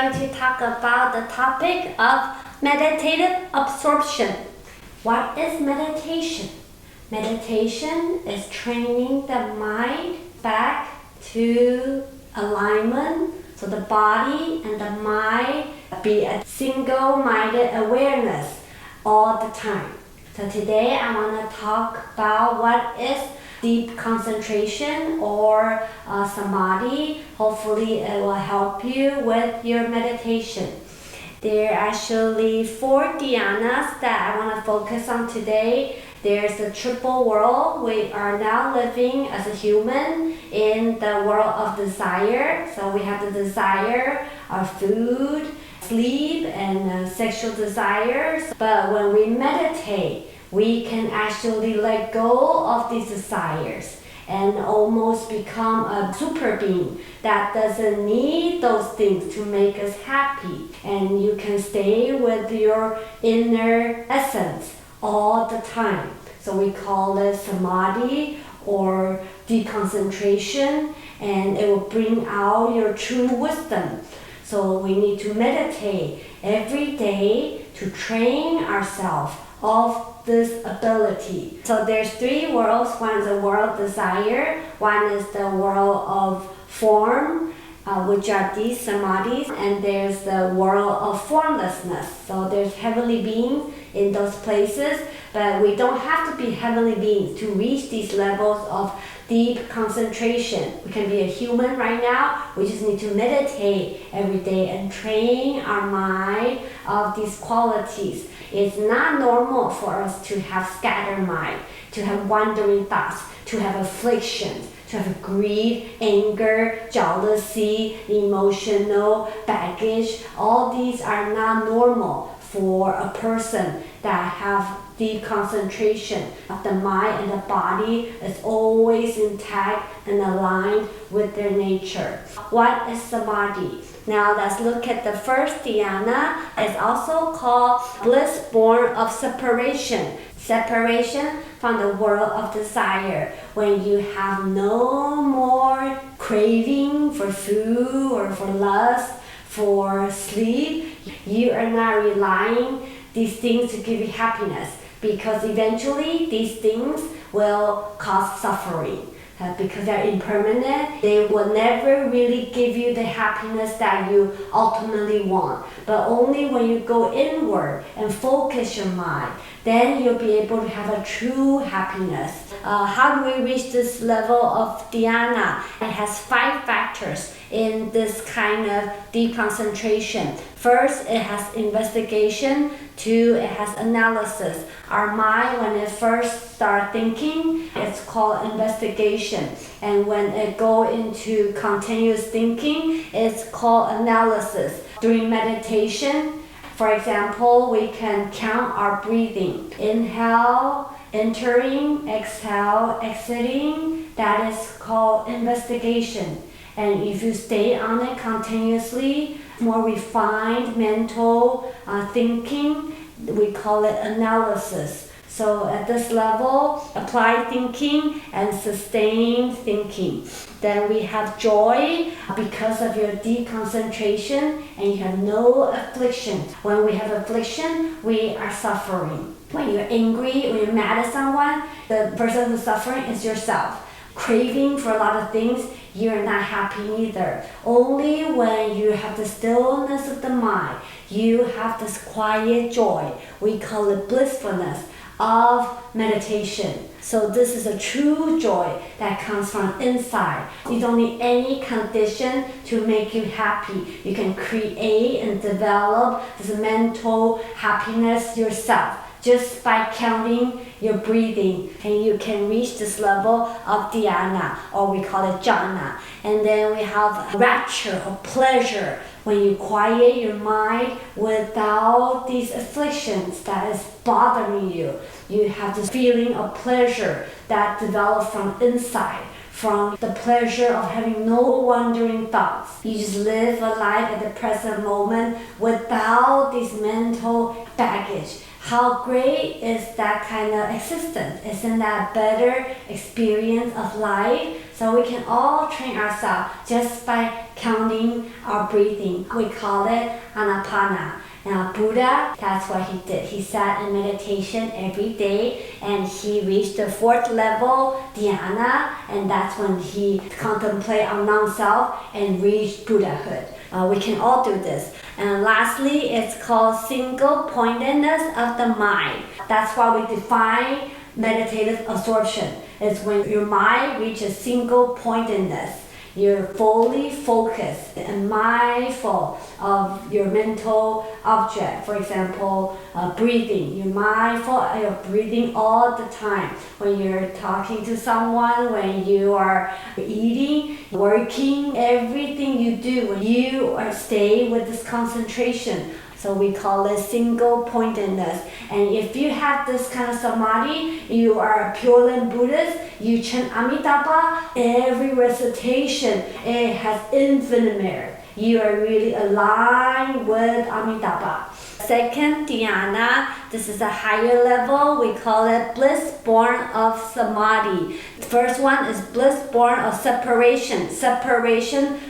going to talk about the topic of meditative absorption. What is meditation? Meditation is training the mind back to alignment, so the body and the mind be a single-minded awareness all the time. So today I want to talk about what is deep concentration or samadhi. Hopefully it will help you with your meditation. There are actually 4 dhyanas that I want to focus on today. There's the triple world. We are now living as a human in the world of desire. So we have the desire of food, sleep, and sexual desires. But when we meditate, we can actually let go of these desires and almost become a super being that doesn't need those things to make us happy. And you can stay with your inner essence all the time. So we call it samadhi or deconcentration, and it will bring out your true wisdom. So we need to meditate every day to train ourselves of this ability. So there's 3 worlds. One is the world of desire, one is the world of form, which are these samadhis, and there's the world of formlessness. So there's heavenly beings in those places, but we don't have to be heavenly beings to reach these levels of deep concentration. We can be a human right now. We just need to meditate every day and train our mind of these qualities. It's not normal for us to have scattered mind, to have wandering thoughts, to have afflictions, to have greed, anger, jealousy, emotional baggage. All these are not normal for a person that have deep concentration. The mind and the body is always intact and aligned with their nature. What is samadhi? Now let's look at the first dhyana. It's also called bliss born of separation. Separation from the world of desire. When you have no more craving for food or for lust, for sleep, you are not relying these things to give you happiness, because eventually these things will cause suffering. Because they're impermanent, they will never really give you the happiness that you ultimately want. But only when you go inward and focus your mind, then you'll be able to have a true happiness. How do we reach this level of dhyana? It has 5 factors in this kind of deep concentration. First, it has investigation. 2, it has analysis. Our mind, when it first starts thinking, it's called investigation. And when it goes into continuous thinking, it's called analysis. During meditation, for example, we can count our breathing. Inhale, entering, exhale, exiting. That is called investigation. And if you stay on it continuously, more refined mental thinking, we call it analysis. So at this level, applied thinking and sustained thinking. Then we have joy because of your deep concentration, and you have no affliction. When we have affliction, we are suffering. When you're angry, when you're mad at someone, the person who's suffering is yourself. Craving for a lot of things, you're not happy either. Only when you have the stillness of the mind, you have this quiet joy. We call it blissfulness of meditation. So this is a true joy that comes from inside. You don't need any condition to make you happy. You can create and develop this mental happiness yourself just by counting your breathing, and you can reach this level of dhyana, or we call it jhana. And then we have rapture or pleasure when you quiet your mind without these afflictions that is bothering you. You have this feeling of pleasure that develops from inside, from the pleasure of having no wandering thoughts. You just live a life at the present moment without this mental baggage. How great is that kind of existence? Isn't that better experience of life? So we can all train ourselves just by counting our breathing. We call it anapana. Now Buddha, that's what he did. He sat in meditation every day and he reached the 4th level, Dhyana, and that's when he contemplated on non-self and reached Buddhahood. We can all do this. And lastly, it's called single-pointedness of the mind. That's why we define meditative absorption. It's when your mind reaches single-pointedness. You're fully focused and mindful of your mental object. For example, breathing. You're mindful of your breathing all the time. When you're talking to someone, when you are eating, working, everything you do, when you stay with this concentration. So we call it single-pointedness. And if you have this kind of samadhi, you are a Pure Land Buddhist, you chant Amitabha, every recitation, it has infinite merit. You are really aligned with Amitabha. Second dhyana, this is a higher level. We call it bliss born of samadhi. The first one is bliss born of separation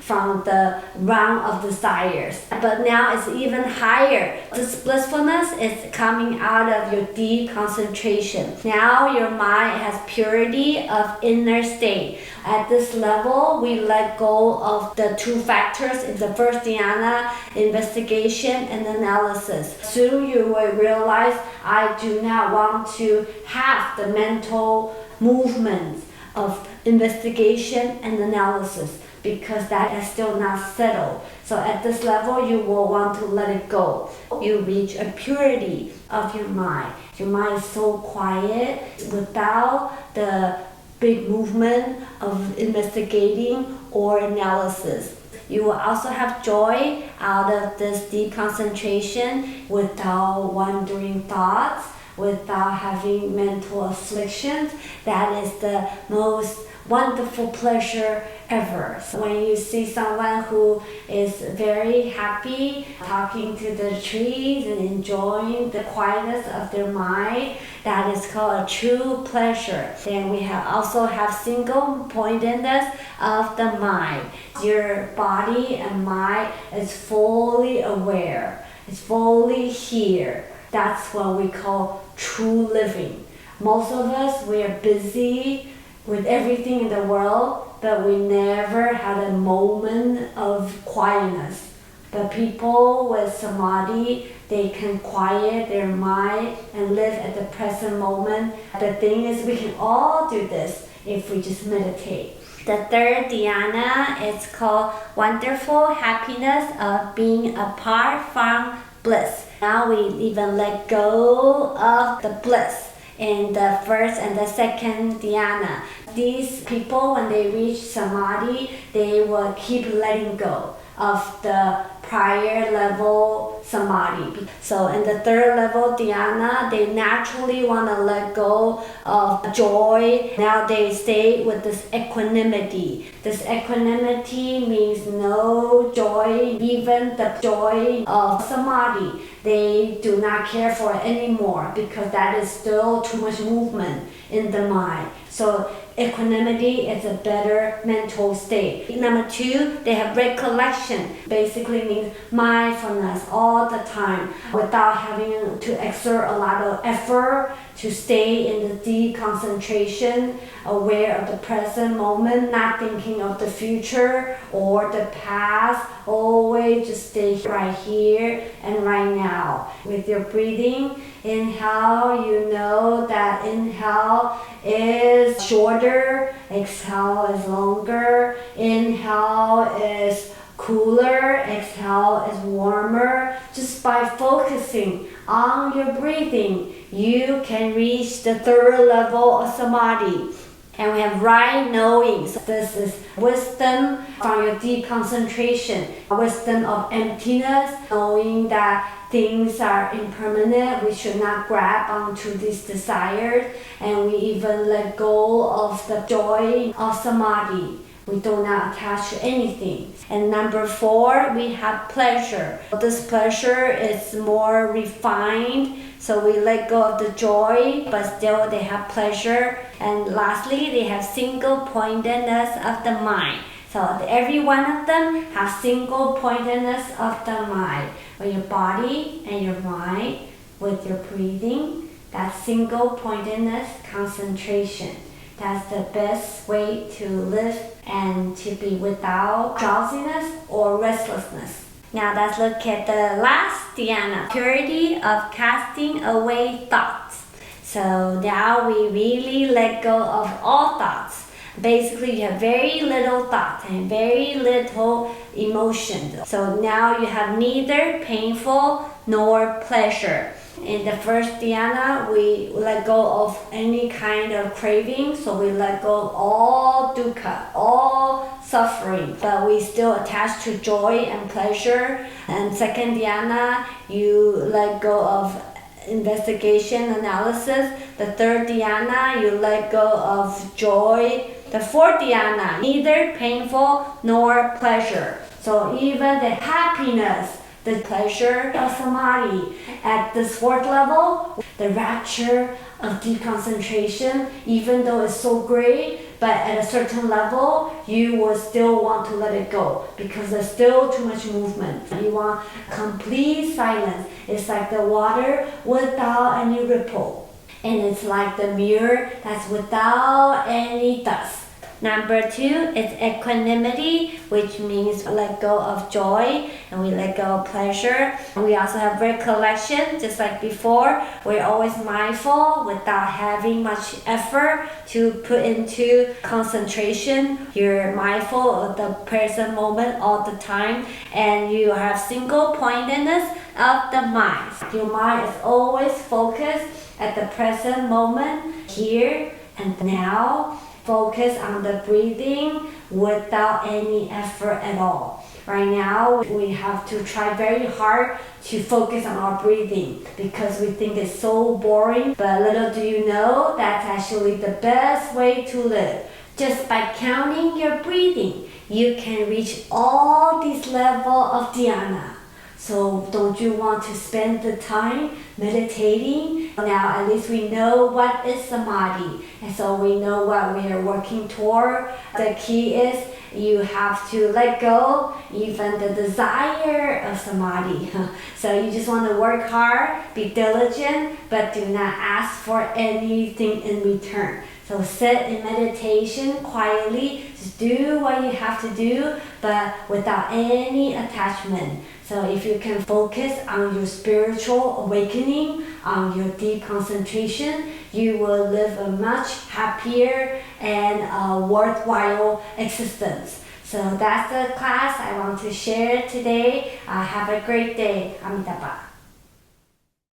from the realm of desires. But now it's even higher. This blissfulness is coming out of your deep concentration. Now your mind has purity of inner state. At this level, we let go of the 2 factors in the first dhyana, investigation and analysis. Soon you will realize, I do not want to have the mental movements of investigation and analysis because that is still not settled. So at this level, you will want to let it go. You reach a purity of your mind. Your mind is so quiet without the big movement of investigating or analysis. You will also have joy out of this deep concentration without wandering thoughts, without having mental afflictions. That is the most wonderful pleasure ever. So when you see someone who is very happy talking to the trees and enjoying the quietness of their mind, that is called a true pleasure. Then we also have single-pointedness of the mind. Your body and mind is fully aware. It's fully here. That's what we call true living. Most of us, we are busy with everything in the world, but we never had a moment of quietness. But people with samadhi, they can quiet their mind and live at the present moment. The thing is, we can all do this if we just meditate. The third dhyana is called wonderful happiness of being apart from bliss. Now we even let go of the bliss in the first and the second dhyana. These people, when they reach samadhi, they will keep letting go of the prior level samadhi. So in the third level dhyana, they naturally want to let go of joy. Now they stay with this equanimity. This equanimity means no joy, even the joy of samadhi. They do not care for it anymore because that is still too much movement in the mind. So equanimity is a better mental state. Number 2, they have recollection. Basically means mindfulness all the time without having to exert a lot of effort to stay in the deep concentration, aware of the present moment, not thinking of the future or the past. Always just stay right here and right now. With your breathing, inhale, you know that inhale is shorter, exhale is longer, inhale is cooler, exhale is warmer. Just by focusing on your breathing, you can reach the third level of samadhi. And we have right knowing. So this is wisdom from your deep concentration, wisdom of emptiness, knowing that things are impermanent. We should not grab onto these desires, and we even let go of the joy of samadhi. We do not attach to anything. And number 4, we have pleasure. This pleasure is more refined, so we let go of the joy, but still they have pleasure. And lastly, they have single-pointedness of the mind. So every one of them have single-pointedness of the mind. With your body and your mind, with your breathing, that's single-pointedness concentration. That's the best way to live and to be without drowsiness or restlessness. Now let's look at the last dhyana, purity of casting away thoughts. So now we really let go of all thoughts. Basically, you have very little thoughts and very little emotions. So now you have neither painful nor pleasure. In the first dhyana, we let go of any kind of craving, so we let go of all dukkha, all suffering, but we still attach to joy and pleasure. And second dhyana, you let go of investigation, analysis. The third dhyana, you let go of joy. The fourth dhyana, neither painful nor pleasure. So even the happiness, the pleasure of samadhi. At this 4th level, the rapture of deep concentration, even though it's so great, but at a certain level, you will still want to let it go because there's still too much movement. You want complete silence. It's like the water without any ripple. And it's like the mirror that's without any dust. Number 2 is equanimity, which means let go of joy and we let go of pleasure. And we also have recollection, just like before. We're always mindful without having much effort to put into concentration. You're mindful of the present moment all the time, and you have single-pointedness of the mind. Your mind is always focused at the present moment, here and now. Focus on the breathing without any effort at all. Right now, we have to try very hard to focus on our breathing because we think it's so boring. But little do you know, that's actually the best way to live. Just by counting your breathing, you can reach all these levels of dhyana. So don't you want to spend the time meditating? Now at least we know what is samadhi, and so we know what we are working toward. The key is you have to let go even the desire of samadhi. So you just want to work hard, be diligent, but do not ask for anything in return. So sit in meditation quietly, just do what you have to do, but without any attachment. So if you can focus on your spiritual awakening, on your deep concentration, you will live a much happier and worthwhile existence. So that's the class I want to share today. Have a great day. Amitabha.